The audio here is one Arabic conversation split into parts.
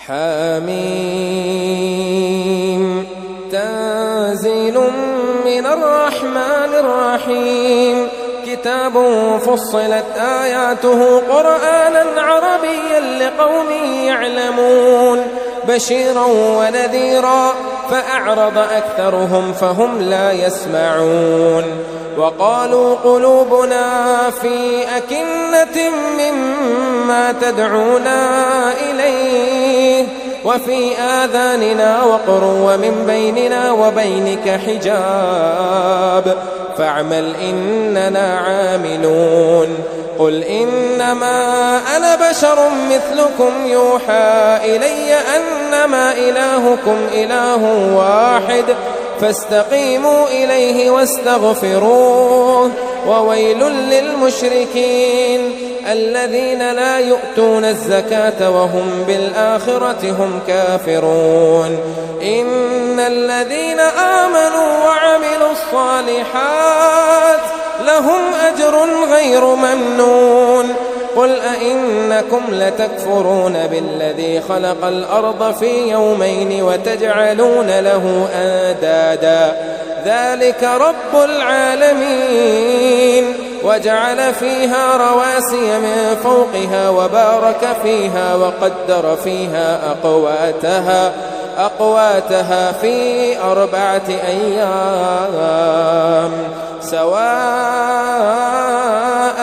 حميم تنزيل من الرحمن الرحيم كتاب فصلت آياته قرآنا عربيا لقوم يعلمون بشيرا ونذيرا فأعرض أكثرهم فهم لا يسمعون وقالوا قلوبنا في أكنة مما تدعونا إليه وفي آذاننا وقر ومن بيننا وبينك حجاب فاعمل إننا عاملون قل إنما أنا بشر مثلكم يوحى إلي أنما إلهكم إله واحد فاستقيموا إليه واستغفروه وويل للمشركين الذين لا يؤتون الزكاة وهم بالآخرة هم كافرون إن الذين آمنوا وعملوا الصالحات لهم أجر غير ممنون قل أئنكم لتكفرون بالذي خلق الأرض في يومين وتجعلون له أندادا ذلك رب العالمين وجعل فيها رواسي من فوقها وبارك فيها وقدر فيها أقواتها في 4 أيام سواء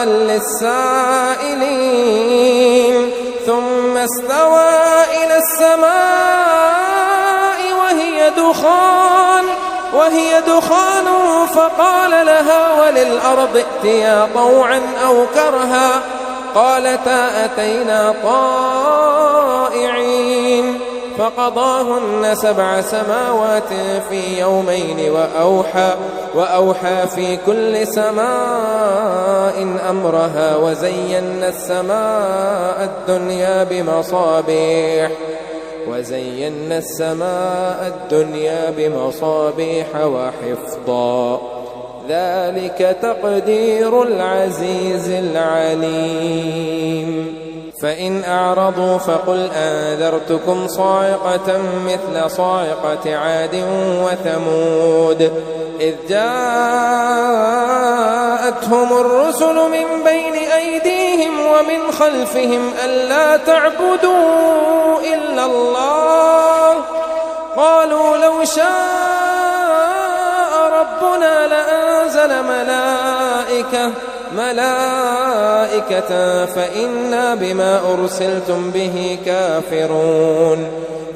للسائلين ثم استوى إلى السماء وهي دخان فقال لها وللأرض ائتيا طوعا أو كرها قالتا أتينا طائعين فقضاهن 7 سماوات في يومين وأوحى في كل سماء أمرها وزينا السماء الدنيا بمصابيح وحفظا ذلك تقدير العزيز العليم فإن أعرضوا فقل أنذرتكم صاعقة مثل صاعقة عاد وثمود إذ جاءتهم الرسل من بين أيديهم ومن خلفهم ألا تعبدوا إلا الله قالوا لو شاء ربنا لأنزل ملائكة فإنا بما أرسلتم به كافرون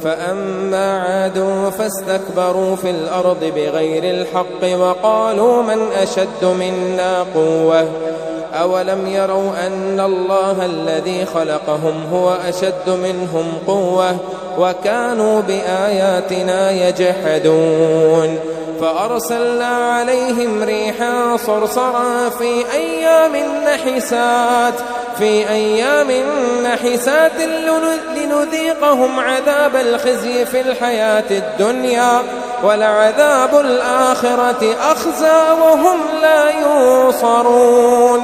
فأما عاد فاستكبروا في الأرض بغير الحق وقالوا من أشد منا قوة أولم يروا أن الله الذي خلقهم هو أشد منهم قوة وكانوا بآياتنا يجحدون فأرسلنا عليهم ريحا صرصرا في أيام نحسات لنذيقهم عذاب الخزي في الحياة الدنيا ولعذاب الآخرة أخزى وهم لا ينصرون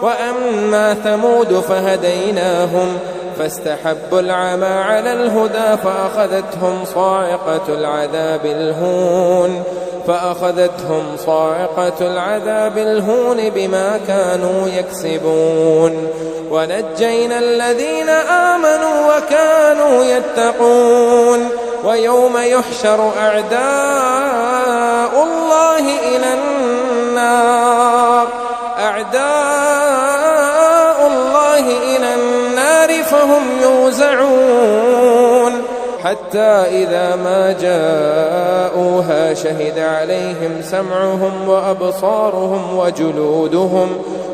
وأما ثمود فهديناهم فاستحبوا العمى على الهدى فأخذتهم صاعقة العذاب الهون بما كانوا يكسبون ونجينا الذين آمنوا وكانوا يتقون ويوم يحشر أعداء الله إلى النار فهم يوزعون حتى إذا ما جاءوها شهد عليهم سمعهم وأبصارهم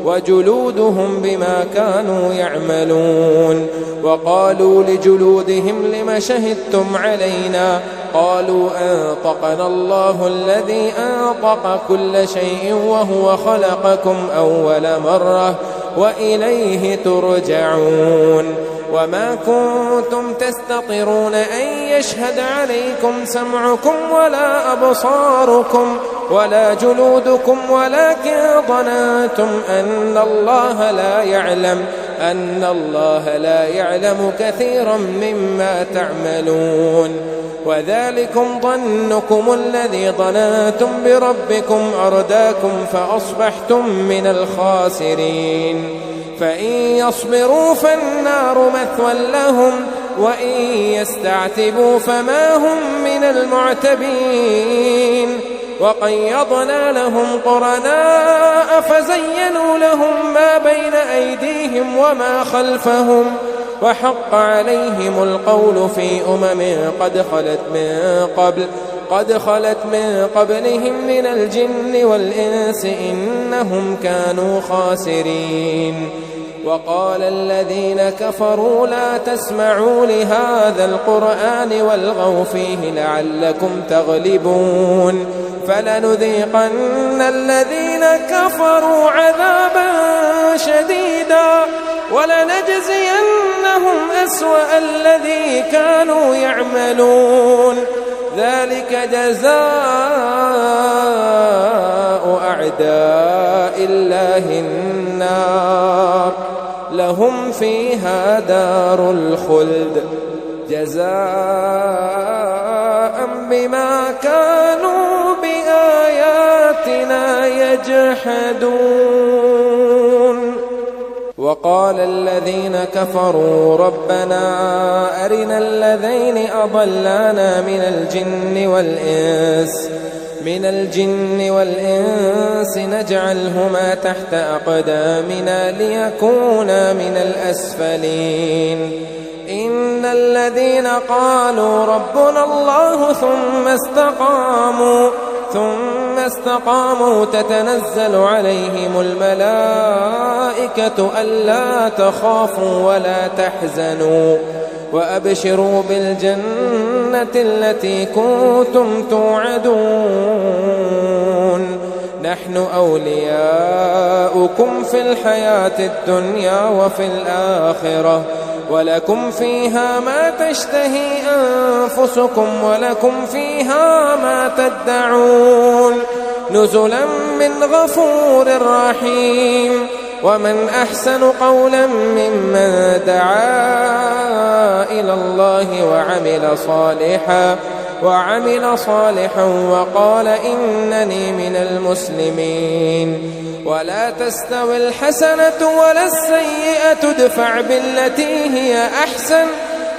وجلودهم بما كانوا يعملون وقالوا لجلودهم لم شهدتم علينا قالوا أنطقنا الله الذي أنطق كل شيء وهو خلقكم أول مرة وإليه ترجعون وما كنتم تستطيعون أن يشهد عليكم سمعكم ولا أبصاركم ولا جلودكم ولكن ظننتم أن الله لا يعلم أن الله لا يعلم كثيرا مما تعملون. وذلكم ظنكم الذي ظننتم بربكم أرداكم فأصبحتم من الخاسرين. فإن يصبروا فالنار مثوى لهم وإن يستعتبوا فما هم من المعتبين. وقيضنا لهم قرناء فزينوا لهم ما بين أيديهم وما خلفهم وحق عليهم القول في قد خلت من قبلهم من الجن والإنس إنهم كانوا خاسرين. وقال الذين كفروا لا تسمعوا لهذا القرآن والغوا فيه لعلكم تغلبون. فلنذيقن الذين كفروا عذابا شديدا ولنجزينهم أسوأ الذي كانوا يعملون. ذلك جزاء أعداء الله النار لهم فيها دار الخلد جزاء بما كانوا بآياتنا يجحدون. وقال الذين كفروا ربنا أرنا الذين أضلانا من الجن والإنس نجعلهما تحت أقدامنا ليكونا من الأسفلين. إن الذين قالوا ربنا الله ثم استقاموا تتنزل عليهم الملائكة ألا تخافوا ولا تحزنوا وأبشروا بالجنة التي كنتم توعدون. نحن أولياؤكم في الحياة الدنيا وفي الآخرة ولكم فيها ما تشتهي أنفسكم ولكم فيها ما تدعون نزلا من غفور رحيم. ومن أحسن قولا ممن دعا إلى الله وعمل صالحا وقال إنني من المسلمين. ولا تستوي الحسنة ولا السيئة ادفع بالتي هي أحسن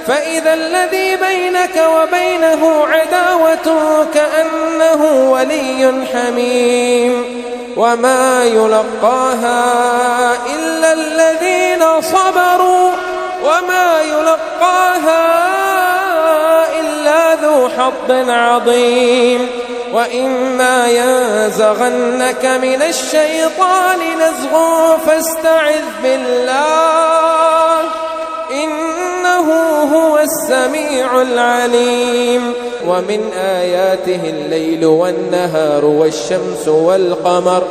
فإذا الذي بينك وبينه عداوة كأنه ولي حميم. وما يلقاها إلا الذين صبروا وما يلقاها إلا ذو حظ عظيم. وإما ينزغنك من الشيطان نزغ فاستعذ بالله إنه هو السميع العليم. ومن آياته الليل والنهار والشمس والقمر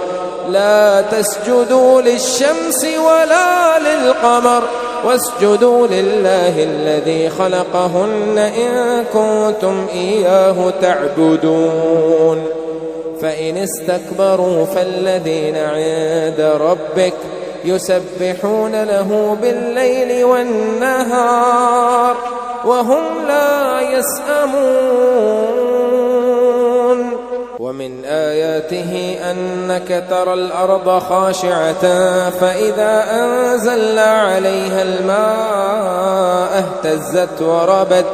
لا تسجدوا للشمس ولا للقمر واسجدوا لله الذي خلقهن إن كنتم إياه تعبدون. فإن استكبروا فالذين عند ربك يسبحون له بالليل والنهار وهم لا يسأمون. ومن آياته أنك ترى الأرض خاشعة فإذا أنزلنا عليها الماء اهتزت وربت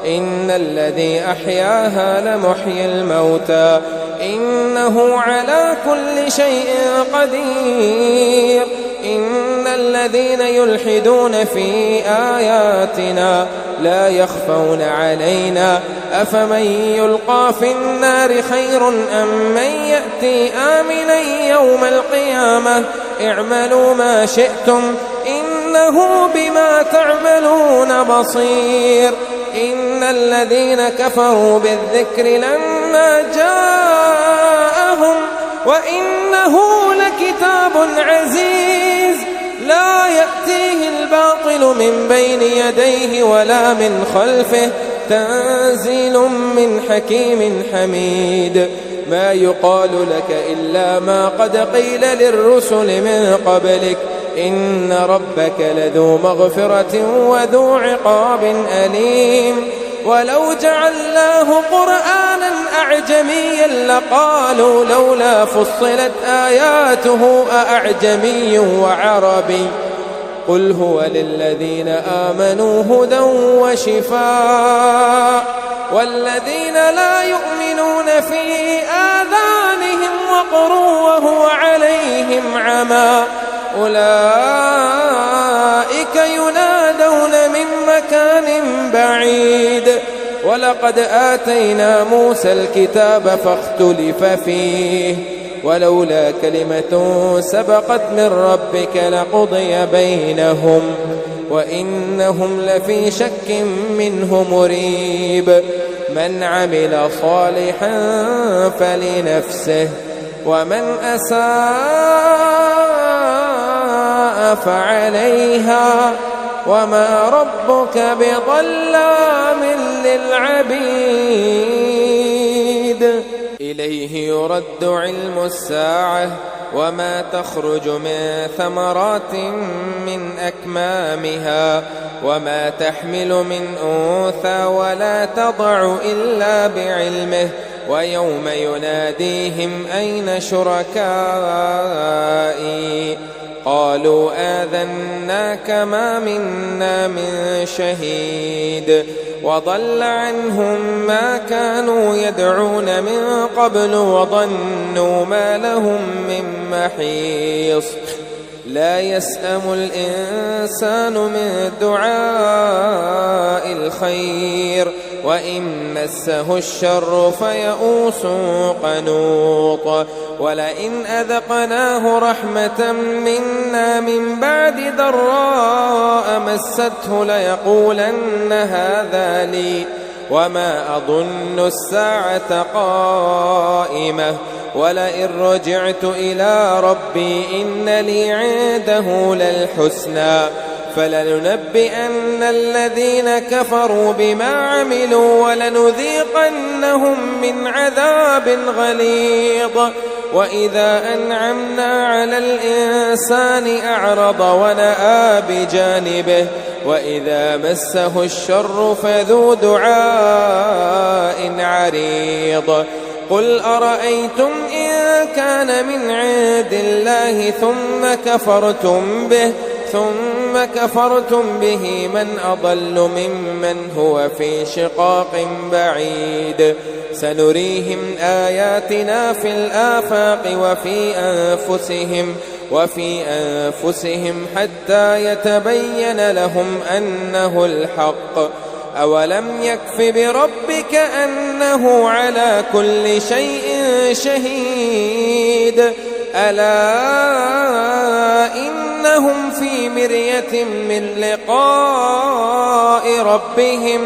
إن الذي أحياها لمحيي الموتى إنه على كل شيء قدير. إن الذين يلحدون في آياتنا لا يخفون علينا أفمن يلقى في النار خير أم من يأتي آمنا يوم القيامة اعملوا ما شئتم إنه بما تعملون بصير. إن الذين كفروا بالذكر لما جاءهم وإنه لكتاب عزيز لا يأتيه الباطل من بين يديه ولا من خلفه تنزيل من حكيم حميد. ما يقال لك إلا ما قد قيل للرسل من قبلك إن ربك لذو مغفرة وذو عقاب أليم ولو جعلناه قرآنا أعجميا لقالوا لولا فصلت آياته أأعجمي وعربي قل هو للذين آمنوا هدى وشفاء والذين لا يؤمنون في آذانهم وقر وهو عليهم عمى أولئك ينادون من مكان بعيد ولقد آتينا موسى الكتاب فاختلف فيه ولولا كلمة سبقت من ربك لقضي بينهم وإنهم لفي شك منه مريب من عمل صالحا فلنفسه ومن أساء فعليها وما ربك بظلام للعبيد إليه يرد علم الساعة وما تخرج من ثمرات من أكمامها وما تحمل من أنثى ولا تضع إلا بعلمه ويوم يناديهم أين شركائي قالوا آذناك ما منا من شهيد وضل عنهم ما كانوا يدعون من قبل وظنوا ما لهم من محيص لا يسأم الإنسان من دعاء الخير وإن مسه الشر فيئوس قنوط ولئن أذقناه رحمة منا من بعد ضراء مسته ليقولن هذا لي وما أظن الساعة قائمة ولئن رجعت إلى ربي إن لي عنده للحسنى فلننبئن الذين كفروا بما عملوا ولنذيقنهم من عذاب غليظ وإذا أنعمنا على الإنسان أعرض ونأى بجانبه وإذا مسه الشر فذو دعاء عريض قل أرأيتم إن كان من عند الله ثم كفرتم به من أضل ممن هو في شقاق بعيد سنريهم آياتنا في الآفاق وفي أنفسهم حتى يتبين لهم أنه الحق أولم يكف بربك أنه على كل شيء شهيد ألا إنهم في مرية من لقاء ربهم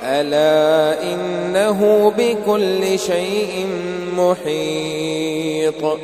ألا إنه بكل شيء محيط